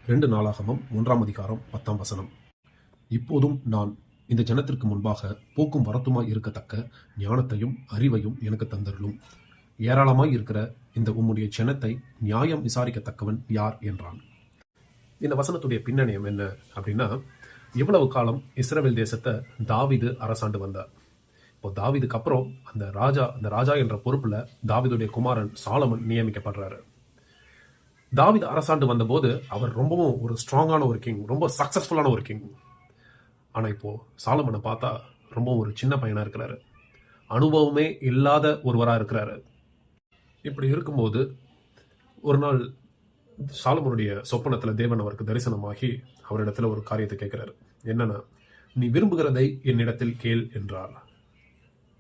2 நாளாகமம் 1 அதிகாரம் 10 இப்போதும் நான் இந்த ஜனத்திற்கு முன்பாக போக்கும் வரத்துமாய் இருக்கத்தக்க ஞானத்தையும் அறிவையும் எனக்கு தந்தருளும். ஏராளமாய் இருக்கிற இந்த உம்முடைய ஜனத்தை நியாயம் விசாரிக்கத்தக்கவன் யார் என்றான். இந்த வசனத்துடைய பின்னணியம் என்ன அப்படின்னா, இவ்வளவு காலம் இஸ்ரவேல் தேசத்தை தாவீது அரசாண்டு வந்தார். இப்போ தாவீதுக்கு அப்புறம் அந்த ராஜா என்ற பொறுப்புல தாவீதுடைய குமாரன் சாலமன் நியமிக்கப்படுறாரு. தாவீது அரசாண்டு வந்தபோது அவர் ரொம்பவும் ஒரு ஸ்ட்ராங்கான ஒரு கிங், ரொம்ப சக்சஸ்ஃபுல்லான ஒரு கிங். ஆனா இப்போ சாலமனை பார்த்தா ரொம்ப ஒரு சின்ன பையனா இருக்கிறாரு, அனுபவமே இல்லாத ஒருவரா இருக்கிறாரு. இப்படி இருக்கும்போது ஒரு நாள் சாலமனுடைய சொப்பனத்துல தேவன் அவருக்கு தரிசனமாகி அவரிடத்துல ஒரு காரியத்தை கேட்கிறாரு. என்னன்னா, நீ விரும்புகிறதை என்னிடத்தில் கேள் என்றார்.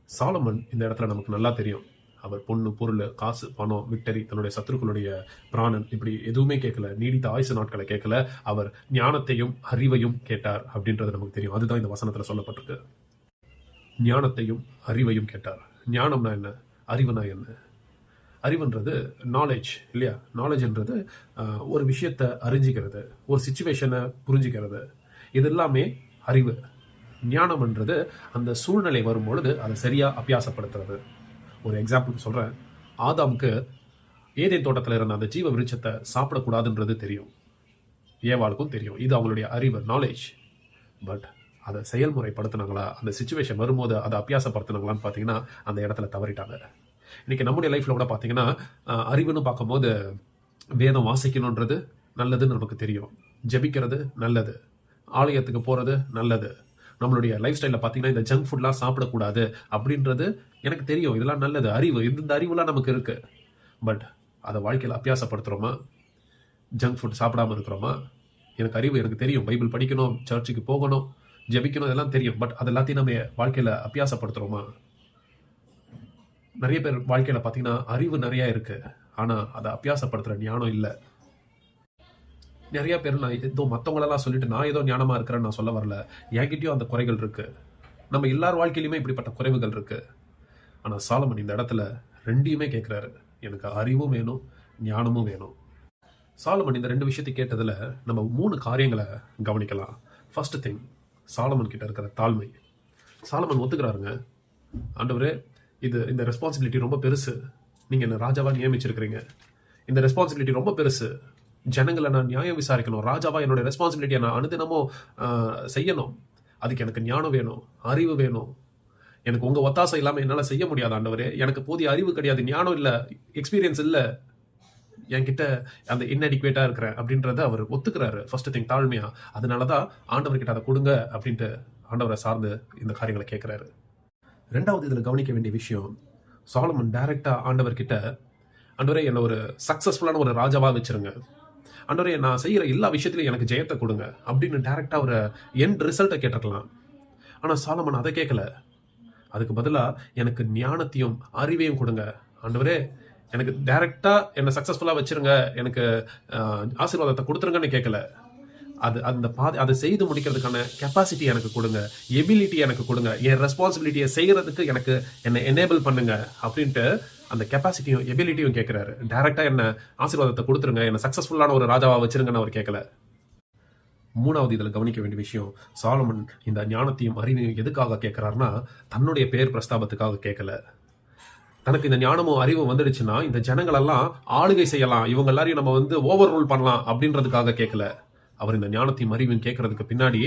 சாலமன் இந்த இடத்துல நமக்கு நல்லா தெரியும், அவர் பொண்ணு, பொருள், காசு, பணம், விக்டரி, தன்னுடைய சத்துருக்களுடைய பிராணன், இப்படி எதுவுமே கேட்கல. நீடித்த ஆயுசு நாட்களை கேட்கல. அவர் ஞானத்தையும் அறிவையும் கேட்டார் அப்படின்றது நமக்கு தெரியும். அதுதான் இந்த வசனத்துல சொல்லப்பட்டிருக்கு. ஞானத்தையும் அறிவையும் கேட்டார். ஞானம்னா என்ன, அறிவுனா என்ன? அறிவுன்றது நாலேஜ் இல்லையா? நாலேஜ்ன்றது ஒரு விஷயத்தை அறிஞ்சிக்கிறது, ஒரு சிச்சுவேஷனை புரிஞ்சிக்கிறது, இது எல்லாமே அறிவு. ஞானம்ன்றது அந்த சூழ்நிலை வரும்பொழுது அதை சரியா அபியாசப்படுத்துறது. ஒரு எக்ஸாம்பிளுக்கு சொல்றேன். ஆதாமுக்கு ஏதேன் தோட்டத்தில் இருந்த அந்த ஜீவ விருட்சத்தை சாப்பிடக்கூடாதுன்றது தெரியும், ஏவாளுக்கும் தெரியும். இது அவங்களுடைய அறிவு, நாலேஜ். பட் அதை செயல்முறைப்படுத்தினாங்களா, அந்த சிச்சுவேஷன் வரும்போது அதை அபியாசப்படுத்தினாங்களான்னு பார்த்தீங்கன்னா அந்த இடத்துல தவறிட்டாங்க. இன்னைக்கு நம்முடைய லைஃப்ல கூட பார்த்தீங்கன்னா அறிவுன்னு பார்க்கும்போது வேதம் வாசிக்கணுன்றது நல்லதுன்னு நமக்கு தெரியும், ஜெபிக்கிறது நல்லது, ஆலயத்துக்கு போறது நல்லது. நம்மளுடைய லைஃப் ஸ்டைலில் பார்த்தீங்கன்னா இந்த ஜங்க் ஃபுட்லாம் சாப்பிடக்கூடாது அப்படின்றது எனக்கு தெரியும், இதெல்லாம் நல்லது, அறிவு, இந்த அறிவுலாம் நமக்கு இருக்கு. பட் அதை வாழ்க்கையில் அபியாசப்படுத்துகிறோமா? ஜங்க் ஃபுட் சாப்பிடாம இருக்கிறோமா? எனக்கு அறிவு, எனக்கு தெரியும், பைபிள் படிக்கணும், சர்ச்சுக்கு போகணும், ஜெபிக்கணும், இதெல்லாம் தெரியும். பட் அது எல்லாத்தையும் நம்ம வாழ்க்கையில் அபியாசப்படுத்துகிறோமா? நிறைய பேர் வாழ்க்கையில் பார்த்தீங்கன்னா அறிவு நிறையா இருக்கு, ஆனால் அதை அபியாசப்படுத்துகிற ஞானம் இல்லை. நிறைய பேர் நான் ஏதோ மற்றவங்களெல்லாம் சொல்லிட்டு நான் ஏதோ ஞானமா இருக்கிறேன்னு நான் சொல்ல வரல, என்கிட்டயும் அந்த குறைகள் இருக்கு. நம்ம எல்லார் வாழ்க்கையிலுமே இப்படிப்பட்ட குறைவுகள் இருக்கு. ஆனா சாலமன் இந்த இடத்துல ரெண்டையுமே கேட்கிறாரு, எனக்கு அறிவும் வேணும், ஞானமும் வேணும். சாலமன் இந்த 2 விஷயத்தை கேட்டதுல நம்ம 3 காரியங்களை கவனிக்கலாம். ஃபர்ஸ்ட் திங், சாலமன் கிட்ட இருக்கிற தாழ்மை. சாலமன் ஒத்துக்கிறாருங்க, ஆண்டவரே இந்த ரெஸ்பான்சிபிலிட்டி ரொம்ப பெருசு, நீங்க என்ன ராஜாவா நியமிச்சிருக்கிறீங்க, இந்த ரெஸ்பான்சிபிலிட்டி ரொம்ப பெருசு, ஜனங்களை நான் நியாயம் விசாரிக்கணும், ராஜாவா என்னோட ரெஸ்பான்சிபிலிட்டியை நான் அனுதினமும் செய்யணும். அதுக்கு எனக்கு ஞானம் வேணும், அறிவு வேணும். எனக்கு உங்க ஒத்தாசை இல்லாமல் என்னால் செய்ய முடியாது ஆண்டவரே. எனக்கு போதிய அறிவு கிடையாது, ஞானம் இல்லை, எக்ஸ்பீரியன்ஸ் இல்லை, என்கிட்ட அந்த இன்அடிக்குவேட்டா இருக்கிறேன் அப்படின்றத அவர் ஒத்துக்கிறாரு. ஃபர்ஸ்ட் திங், தாழ்மையா. அதனாலதான் ஆண்டவர்கிட்ட அதை கொடுங்க அப்படின்ட்டு ஆண்டவரை சார்ந்து இந்த காரியங்களை கேட்கிறாரு. 2வது இதுல கவனிக்க வேண்டிய விஷயம், சாலமன் டைரக்டா ஆண்டவர்கிட்ட, ஆண்டவரே என்ன ஒரு சக்சஸ்ஃபுல்லான ஒரு ராஜாவா வச்சிருங்க, ஆண்டவரே நான் செய்யற எல்லா விஷயத்திலையும் எனக்கு ஜெயத்தை கொடுங்க அப்படின்னு டைரக்டா ஒரு எண்ட் ரிசல்ட்டை கேட்டிருக்கலாம். ஆனா சாலமன் அதை கேட்கல. அதுக்கு பதிலா எனக்கு ஞானத்தையும் அறிவையும் கொடுங்க ஆண்டவரே, எனக்கு டைரக்டா என்ன சக்சஸ்ஃபுல்லா வச்சிருங்க, எனக்கு ஆசீர்வாதத்தை கொடுத்துருங்கன்னு கேட்கல. அதை செய்து முடிக்கிறதுக்கான கெப்பாசிட்டி எனக்கு கொடுங்க, எபிலிட்டி எனக்கு கொடுங்க, என் ரெஸ்பான்சிபிலிட்டியை செய்யறதுக்கு எனக்கு என்னை எனேபிள் பண்ணுங்க அப்படின்ட்டு அந்த கெப்பாசிட்டியும் எபிலிட்டியும் கேட்கிறாரு. டைரக்டா என்ன ஆசீர்வாதத்தை கொடுத்துருங்க, என்ன சக்சஸ்ஃபுல்லான ஒரு ராஜாவா வச்சிருங்கன்னு அவர் கேட்கல. 3வது இதுல கவனிக்க வேண்டிய விஷயம், சாலமன் இந்த ஞானத்தையும் அறிவையும் எதுக்காக கேட்கிறாருன்னா தன்னுடைய பேர் பிரஸ்தாபத்துக்காக கேட்கல. தனக்கு இந்த ஞானமும் அறிவும் வந்துடுச்சுன்னா இந்த ஜனங்களெல்லாம் ஆளுகை செய்யலாம், இவங்க எல்லாரையும் நம்ம ஓவர் ரூல் பண்ணலாம் அப்படின்றதுக்காக கேட்கல. அவர் இந்த ஞானத்தையும் அறிவையும் கேட்கறதுக்கு பின்னாடி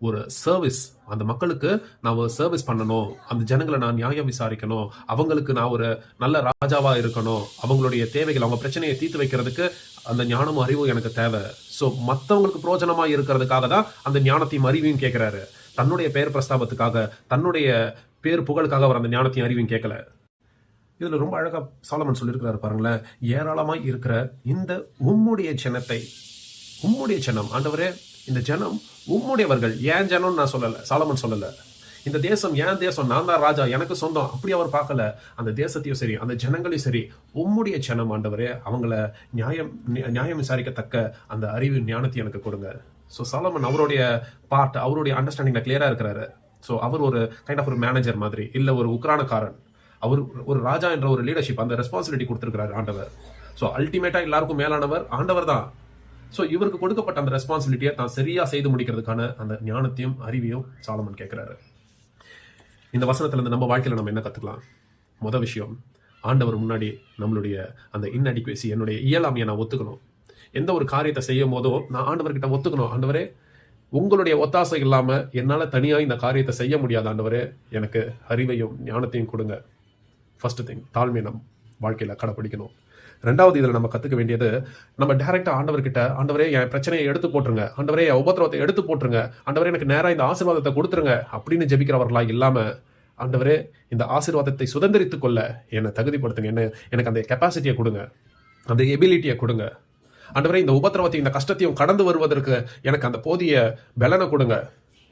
ஒரு சர்வீஸ், அந்த மக்களுக்கு நான் ஒரு சர்வீஸ் பண்ணணும், அந்த ஜனங்களை நான் நியாயம் விசாரிக்கணும், அவங்களுக்கு நான் ஒரு நல்ல ராஜாவா இருக்கணும், அவங்களுடைய தேவைகள், அவங்க பிரச்சனையை தீர்த்து வைக்கிறதுக்கு அந்த ஞானமும் அறிவும் எனக்கு தேவை. ஸோ மற்றவங்களுக்கு பிரோஜனமா இருக்கிறதுக்காக தான் அந்த ஞானத்தையும் அறிவையும் கேட்கிறாரு. தன்னுடைய பெயர் பிரஸ்தாபத்துக்காக, தன்னுடைய பேர் புகழுக்காக அவர் அந்த ஞானத்தையும் அறிவையும் கேட்கல. இதுல ரொம்ப அழகா சாலமன் சொல்லியிருக்கிறாரு பாருங்களேன், ஏராளமாய் இருக்கிற இந்த உம்முடைய ஜனத்தை, உம்முடைய ஜனம், ஆண்டவரே இந்த ஜனம் உம்முடையவர்கள், ஏன் ஜனம்னு நான் சொல்லல, சாலமன் சொல்லல. இந்த தேசம் ஏன் தேசம், நான் தான் ராஜா, எனக்கு சொந்தம், அப்படி அவர் பார்க்கல. அந்த தேசத்தையும் சரி, அந்த ஜனங்களையும் சரி, உம்முடைய ஜனம் ஆண்டவரே, அவங்கள நியாயம் விசாரிக்கத்தக்க அந்த அறிவு ஞானத்தையும் எனக்கு கொடுங்க. ஸோ சாலமன் அவருடைய பார்ட், அவருடைய அண்டர்ஸ்டாண்டிங்ல கிளியரா இருக்கிறாரு. ஸோ அவர் ஒரு கைண்ட் ஆஃப் ஒரு மேனேஜர் மாதிரி, இல்ல ஒரு உக்ரானக்காரன். அவர் ஒரு ராஜா என்ற ஒரு லீடர்ஷிப், அந்த ரெஸ்பான்சிபிலிட்டி கொடுத்திருக்கிறார் ஆண்டவர். ஸோ அல்டிமேட்டா எல்லாருக்கும் மேலானவர் ஆண்டவர் தான். ஸோ இவருக்கு கொடுக்கப்பட்ட அந்த ரெஸ்பான்சிபிலிட்டியை தான் சரியா செய்து முடிக்கிறதுக்கான அந்த ஞானத்தையும் அறிவையும் சாலமன் கேட்கிறாரு. இந்த வசனத்துல இருந்து நம்ம வாழ்க்கையில நம்ம என்ன கத்துக்கலாம்? முதல் விஷயம், ஆண்டவர் முன்னாடி நம்மளுடைய அந்த இன்அடிக்குவேசி, என்னுடைய இயலாமையை நான் ஒத்துக்கணும். எந்த ஒரு காரியத்தை செய்யும் போதும் நான் ஆண்டவர்கிட்ட ஒத்துக்கணும், ஆண்டவரே உங்களுடைய ஒத்தாசை இல்லாம என்னால தனியா இந்த காரியத்தை செய்ய முடியாது ஆண்டவரே, எனக்கு அறிவையும் ஞானத்தையும் கொடுங்க. ஃபர்ஸ்ட் திங், தாழ்மையை நம் வாழ்க்கையில கடைப்பிடிக்கணும். ரெண்டாவது இதுல நம்ம கத்துக்க வேண்டியது, நம்ம டைரக்டா ஆண்டவர்கிட்ட, ஆண்டவரே என் பிரச்சனையை எடுத்து போட்டுருங்க, ஆண்டவரே என் உபத்திரவத்தை எடுத்து போட்டுருங்க, ஆண்டவரே எனக்கு நேரா இந்த ஆசீர்வாதத்தை கொடுத்துருங்க அப்படின்னு ஜெபிக்கிறவர்களா இல்லாம, ஆண்டவரே இந்த ஆசீர்வாதத்தை சுதந்திரித்துக் கொள்ள என்னை தகுதிப்படுத்துங்க, எனக்கு அந்த கெப்பாசிட்டியை கொடுங்க, அந்த எபிலிட்டியை கொடுங்க. ஆண்டவரே இந்த உபத்திரவத்தையும் இந்த கஷ்டத்தையும் கடந்து வருவதற்கு எனக்கு அந்த போதிய பலனை கொடுங்க,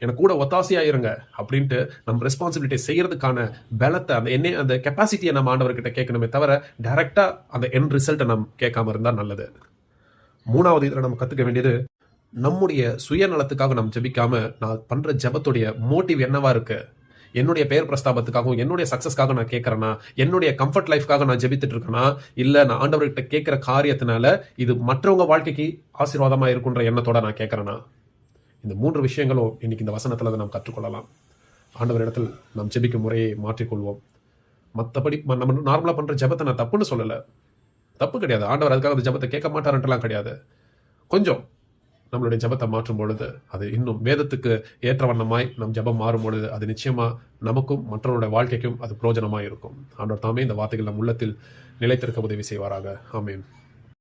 எனக்கு கூட ஒத்தாசையா இருங்க அப்படின்ட்டு நம்ம ரெஸ்பான்சிபிலிட்டி செய்யறதுக்கான பலத்தை, அந்த கெப்பாசிட்டியை நம்ம ஆண்டவர்கிட்ட கேட்கணுமே தவிர டைரக்டா அந்த எண்ட் ரிசல்ட்டை நம்ம கேட்காம இருந்தா நல்லது. மூணாவது இதுல நம்ம கத்துக்க வேண்டியது, நம்முடைய சுயநலத்துக்காக நம்ம ஜெபிக்காம நான் பண்ற ஜெபத்துடைய மோட்டிவ் என்னவா இருக்கு? என்னுடைய பெயர் பிரஸ்தாபத்துக்காகவும் என்னுடைய சக்சஸ்க்காக நான் கேட்கறேன்னா, என்னுடைய கம்ஃபர்ட் லைஃப்காக நான் ஜெபித்துட்டு இருக்கேன்னா, இல்ல நான் ஆண்டவர்கிட்ட கேட்கிற காரியத்தினால இது மற்றவங்க வாழ்க்கைக்கு ஆசீர்வாதமா இருக்குன்ற எண்ணத்தோட நான் கேட்கறேன்னா? இந்த 3 விஷயங்களும் இன்னைக்கு இந்த வசனத்துல நாம் கற்றுக்கொள்ளலாம். ஆண்டவர் இடத்தில் நாம் ஜெபிக்கும் முறையை மாற்றிக்கொள்வோம். மற்றபடி நம்ம நார்மலா பண்ற ஜெபத்தை நான் தப்புன்னு சொல்லல, தப்பு கிடையாது. ஆண்டவர் அதுக்காக அந்த ஜெபத்தை கேட்க மாட்டாருன்றலாம் கிடையாது. கொஞ்சம் நம்மளுடைய ஜெபத்தை மாற்றும் பொழுது, அது இன்னும் வேதத்துக்கு ஏற்ற வண்ணமாய் நம் ஜெபம் மாறும் பொழுது, அது நிச்சயமா நமக்கும் மற்றவருடைய வாழ்க்கைக்கும் அது பிரயோஜனமாய் இருக்கும். ஆண்டவர் தாமே இந்த வார்த்தைகள் நம் உள்ளத்தில் நிலைத்திருக்க உதவி செய்வாராக. ஆமென்.